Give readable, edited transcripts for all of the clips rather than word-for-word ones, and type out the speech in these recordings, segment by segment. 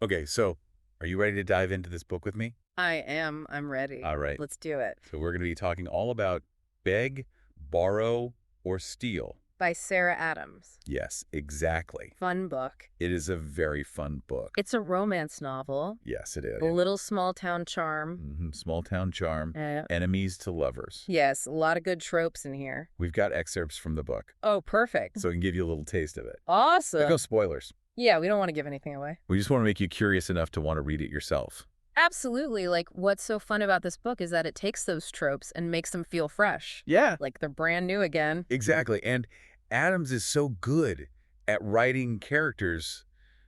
Okay, so are you ready to dive into this book with me? I am. I'm ready. All right. Let's do it. So we're going to be talking all about beg, borrow, or steal. By Sarah Adams. Yes, exactly. Fun book. It is a very fun book. It's a romance novel. Yes, it is. A little small town charm. Small town charm, Uh, enemies to lovers. yes, a lot of good tropes in here. We've got excerpts from the book, Oh, perfect. so we can give you a little taste of it. Awesome. No spoilers. Yeah, we don't want to give anything away. We just want to make you curious enough to want to read it yourself. Absolutely. Like, what's so fun about this book is that it takes those tropes and makes them feel fresh. Yeah. Like they're brand new again. Exactly. And Adams is so good at writing characters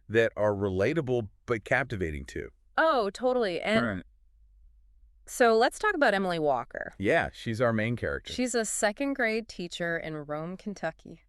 that are relatable but captivating too. Oh, totally. And Right. so let's talk about Emily Walker. Yeah, she's our main character. She's a second-grade teacher in Rome, Kentucky.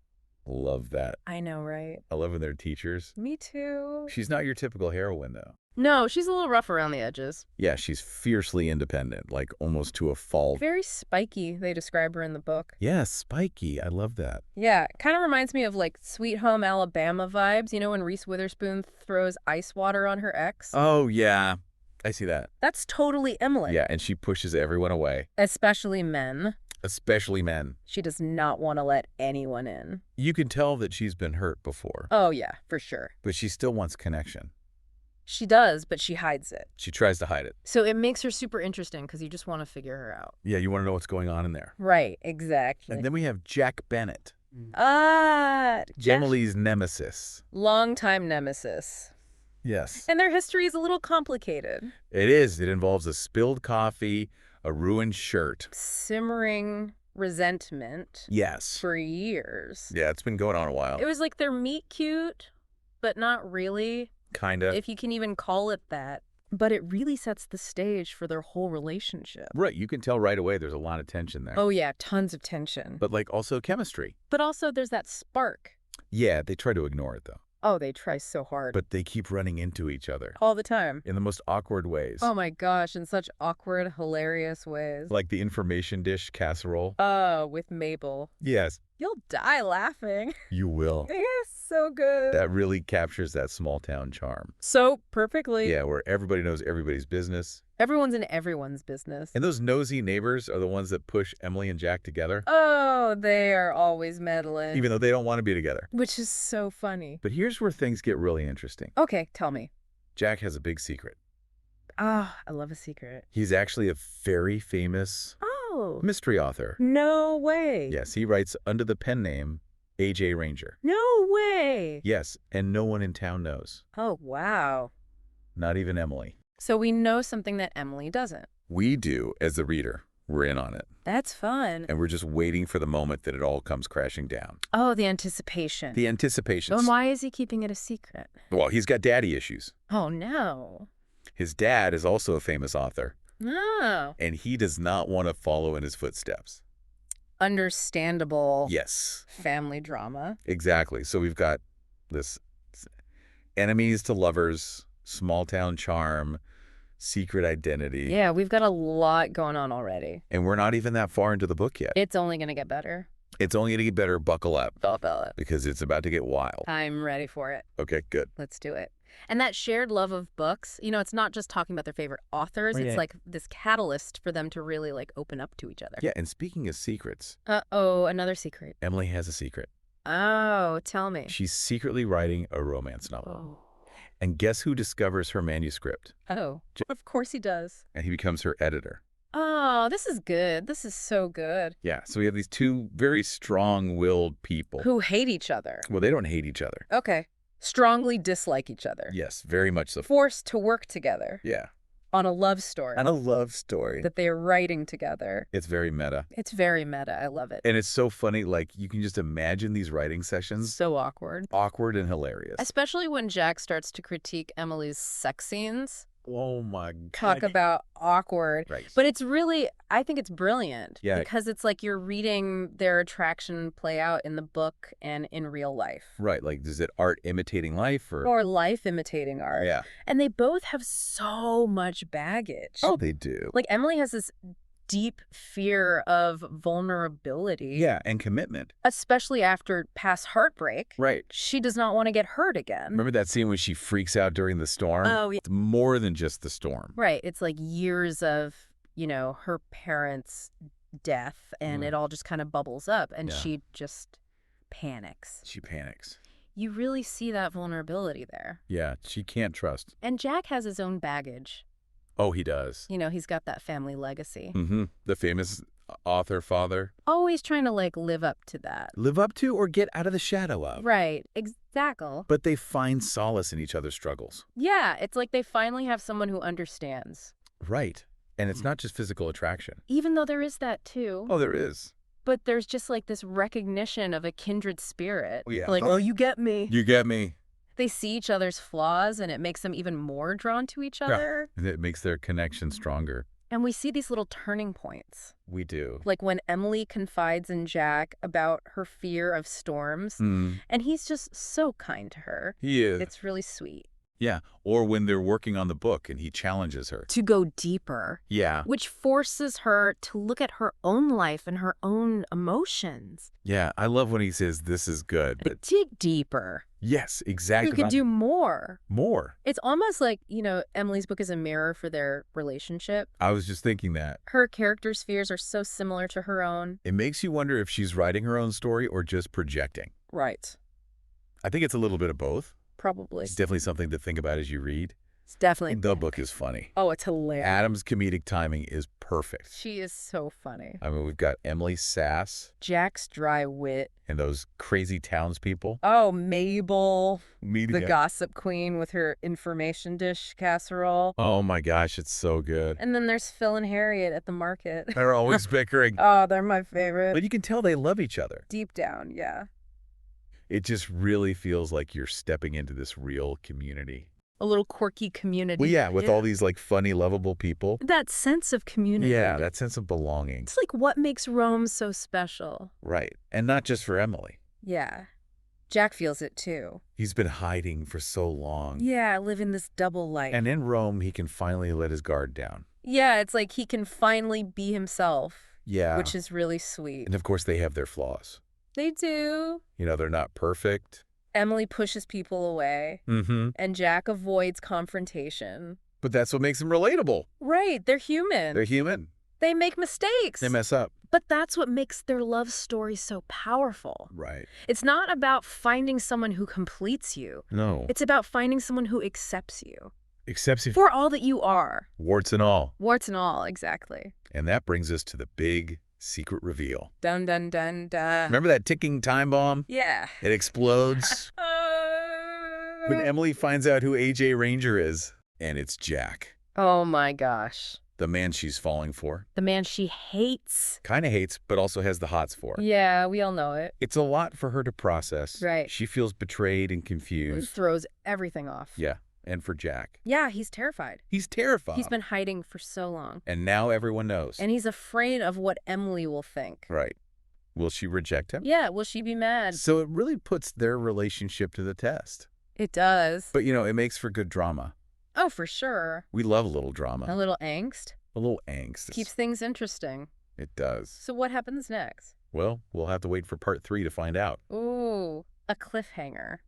Love that. I know, right? I love when they're teachers. Me too. She's not your typical heroine, though. No, she's a little rough around the edges. Yeah, she's fiercely independent, like almost to a fault. Very spiky, they describe her in the book. Yeah, spiky. I love that. Yeah, kind of reminds me of like Sweet Home Alabama vibes, you know, when Reese Witherspoon throws ice water on her ex. Oh, yeah. I see that. That's totally Emily. Yeah, and she pushes everyone away, Especially men. especially men. She does not want to let anyone in. You can tell that she's been hurt before, Oh, yeah, for sure. but she still wants connection. She does, but she hides it. She tries to hide it. So it makes her super interesting because you just want to figure her out. Yeah, you want to know what's going on in there. Right, exactly. And then we have Jack Bennett, Jack- Emily's nemesis. Longtime nemesis. Yes. And their history is a little complicated. It is. It involves a spilled coffee, a ruined shirt. Simmering resentment Yes. for years. Yeah, it's been going on a while. It was like they're meet cute, but not really, Kinda. if you can even call it that. But it really sets the stage for their whole relationship. Right, you can tell right away there's a lot of tension there. Oh, yeah, tons of tension. But like also chemistry. But also there's that spark. Yeah, they try to ignore it though. Oh, they try so hard. But they keep running into each other all the time. in the most awkward ways. Oh my gosh, in such awkward, hilarious ways. Like the information dish casserole. Oh, with Mabel. Yes, You'll die laughing. you will. Yes, so good. That really captures that small town charm. So perfectly. Yeah, where everybody knows everybody's business. Everyone's in everyone's business. And those nosy neighbors are the ones that push Emily and Jack together, Oh, they are always meddling. even though they don't want to be together. Which is so funny. But here's where things get really interesting. Okay, tell me. Jack has a big secret. Ah, I love a secret. He's actually a very famous Oh, mystery author. no way. Yes, he writes under the pen name A.J. Ranger. No way. Yes, and no one in town knows. Oh, wow. Not even Emily. So we know something that Emily doesn't. We do, as the reader. We're in on it. That's fun. And we're just waiting for the moment that it all comes crashing down. Oh, the anticipation. The anticipation. Then why is he keeping it a secret? Well, he's got daddy issues. Oh, no. His dad is also a famous author, No. and he does not want to follow in his footsteps. Understandable. Yes, Family drama. exactly. So we've got this enemies to lovers, small town charm, secret identity. Yeah, we've got a lot going on already. And we're not even that far into the book yet. It's only going to get better. It's only going to get better. Buckle up, Feel it. because it's about to get wild. I'm ready for it. Okay, good. Let's do it. And that shared love of books, you know, it's not just talking about their favorite authors. Right. It's like this catalyst for them to really like open up to each other. Yeah, and speaking of secrets, Uh-oh, another secret. Emily has a secret. Oh, tell me. She's secretly writing a romance novel. Oh. And guess who discovers her manuscript? Oh, of course he does. And he becomes her editor. Oh, this is good. This is so good. Yeah, so we have these two very strong-willed people. Who hate each other. Well, they don't hate each other. Okay. Strongly dislike each other. Yes, very much so. Forced to work together Yeah. on a love story And a love story. that they are writing together. It's very meta. It's very meta. I love it. And it's so funny, like, you can just imagine these writing sessions. So awkward. Awkward and hilarious. Especially when Jack starts to critique Emily's sex scenes. Oh, my God. Talk about awkward. Right. But it's really, I think it's brilliant. Yeah. Because it's like you're reading their attraction play out in the book and in real life. Right, like, is it art imitating life or... Or life imitating art. Yeah. And they both have so much baggage. Oh, they do. Like Emily has this deep fear of vulnerability. Yeah, and commitment. Especially after past heartbreak. Right. She does not want to get hurt again. Remember that scene when she freaks out during the storm? Oh, yeah. It's more than just the storm. Right. It's like years of, her parents' death, and it all just kind of bubbles up, and she just panics. She panics. You really see that vulnerability there. Yeah, she can't trust. And Jack has his own baggage. Oh, he does. He's got that family legacy. Mm-hmm. The famous author father. Always trying to, live up to that. Live up to or get out of the shadow of. Right. Exactly. But they find solace in each other's struggles. Yeah, it's like they finally have someone who understands. Right. And it's not just physical attraction. Even though there is that, too. Oh, there is. But there's just, this recognition of a kindred spirit. Yeah. Oh, you get me. You get me. They see each other's flaws, and it makes them even more drawn to each other. Yeah. And it makes their connection stronger. And we see these little turning points. We do. Like when Emily confides in Jack about her fear of storms, and he's just so kind to her. He is. It's really sweet. Yeah. Or when they're working on the book and he challenges her. To go deeper. Yeah. Which forces her to look at her own life and her own emotions. Yeah. I love when he says, this is good. But dig deeper. Yes, exactly. You could do more. More. It's almost like, Emily's book is a mirror for their relationship. I was just thinking that. Her character's fears are so similar to her own. It makes you wonder if she's writing her own story or just projecting. Right. I think it's a little bit of both. Probably. It's definitely something to think about as you read. It's definitely. And the book is funny. Oh, it's hilarious. Adam's comedic timing is perfect. She is so funny. I mean, we've got Emily's sass. Jack's dry wit. And those crazy townspeople. Oh, Mabel. Media. The gossip queen with her information dish casserole. Oh my gosh, it's so good. And then there's Phil and Harriet at the market. They're always bickering. Oh, they're my favorite. But you can tell they love each other. Deep down, yeah. It just really feels like you're stepping into this real community. A little quirky community. Well, yeah, with all these funny, lovable people. That sense of community. Yeah, that sense of belonging. It's like what makes Rome so special. Right. And not just for Emily. Yeah. Jack feels it too. He's been hiding for so long. Yeah, living this double life. And in Rome, he can finally let his guard down. Yeah, it's like he can finally be himself. Yeah. Which is really sweet. And of course, they have their flaws. They do. They're not perfect. Emily pushes people away. Mm-hmm. And Jack avoids confrontation. But that's what makes them relatable. Right. They're human. They're human. They make mistakes. They mess up. But that's what makes their love story so powerful. Right. It's not about finding someone who completes you. No. It's about finding someone who accepts you. Accepts you. For all that you are. Warts and all. Warts and all, exactly. And that brings us to the big secret reveal. Dun, dun, dun, dun. Remember that ticking time bomb? Yeah. It explodes. When Emily finds out who AJ Ranger is, and it's Jack. Oh my gosh. The man she's falling for. The man she hates. Kind of hates, but also has the hots for. Yeah, we all know it. It's a lot for her to process. Right. She feels betrayed and confused. It throws everything off. Yeah, and for Jack. Yeah, he's terrified. He's terrified. He's been hiding for so long. And now everyone knows. And he's afraid of what Emily will think. Right. Will she reject him? Yeah, will she be mad? So it really puts their relationship to the test. It does. But, it makes for good drama. Oh, for sure. We love a little drama. A little angst. A little angst. Keeps things interesting. It does. So what happens next? Well, we'll have to wait for part 3 to find out. Ooh, a cliffhanger.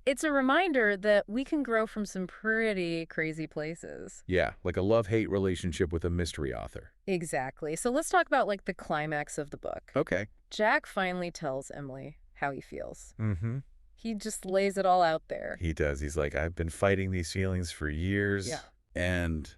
It's a reminder that we can grow from some pretty crazy places. Yeah, like a love-hate relationship with a mystery author. Exactly. So let's talk about the climax of the book. Okay. Jack finally tells Emily how he feels. Mm-hmm. He just lays it all out there. He does. He's like, I've been fighting these feelings for years. Yeah. And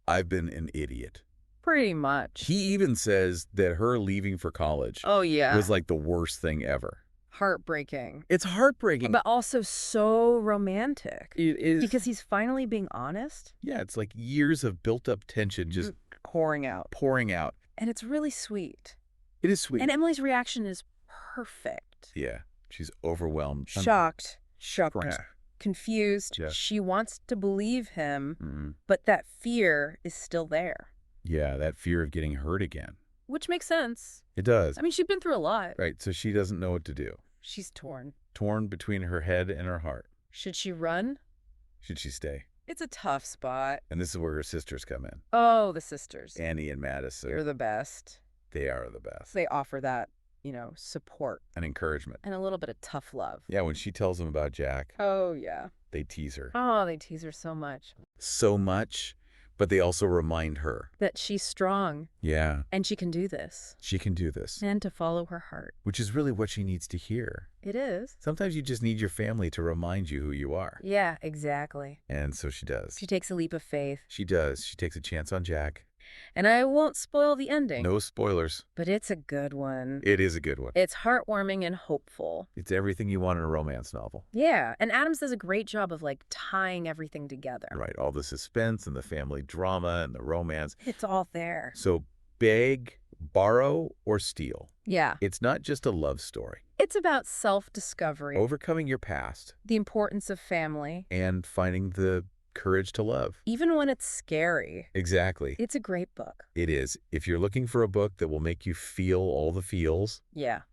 I've been an idiot. Pretty much. He even says that her leaving for college Oh, yeah. was the worst thing ever. Heartbreaking. It's heartbreaking. But also so romantic. It is. Because he's finally being honest. Yeah, it's like years of built-up tension just pouring out. And it's really sweet. It is sweet. And Emily's reaction is perfect. Yeah, she's overwhelmed. Shocked. Yeah. Confused. Yeah. She wants to believe him, Mm-hmm. but that fear is still there. Yeah, that fear of getting hurt again. Which makes sense. It does. I mean, she's been through a lot. Right, so she doesn't know what to do. She's torn. Torn between her head and her heart. Should she run? Should she stay? It's a tough spot. And this is where her sisters come in. Oh, the sisters. Annie and Madison. You're the best. They are the best. They offer that, support. And encouragement. And a little bit of tough love. Yeah, when she tells them about Jack. Oh, yeah. They tease her. Oh, they tease her so much. So much, but they also remind her. That she's strong. Yeah. And she can do this. She can do this. And to follow her heart. Which is really what she needs to hear. It is. Sometimes you just need your family to remind you who you are. Yeah, exactly. And so she does. She takes a leap of faith. She does. She takes a chance on Jack. And I won't spoil the ending. No spoilers. But it's a good one. It is a good one. It's heartwarming and hopeful. It's everything you want in a romance novel. Yeah, and Adams does a great job of, tying everything together. Right, all the suspense and the family drama and the romance. It's all there. So beg, borrow, or steal. Yeah. It's not just a love story. It's about self-discovery. Overcoming your past. The importance of family. And finding the courage to love. Even when it's scary. Exactly. It's a great book. It is. If you're looking for a book that will make you feel all the feels, yeah,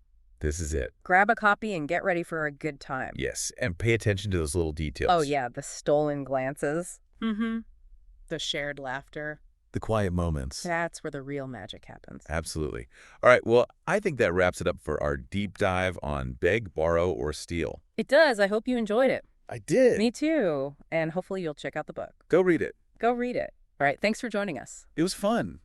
this is it. Grab a copy and get ready for a good time. Yes, and pay attention to those little details. Oh, yeah, the stolen glances. Mm-hmm. The shared laughter. The quiet moments. That's where the real magic happens. Absolutely. All right, well, I think that wraps it up for our deep dive on Beg, Borrow, or Steal. It does. I hope you enjoyed it. I did. Me too. And hopefully you'll check out the book. Go read it. Go read it. All right, thanks for joining us. It was fun.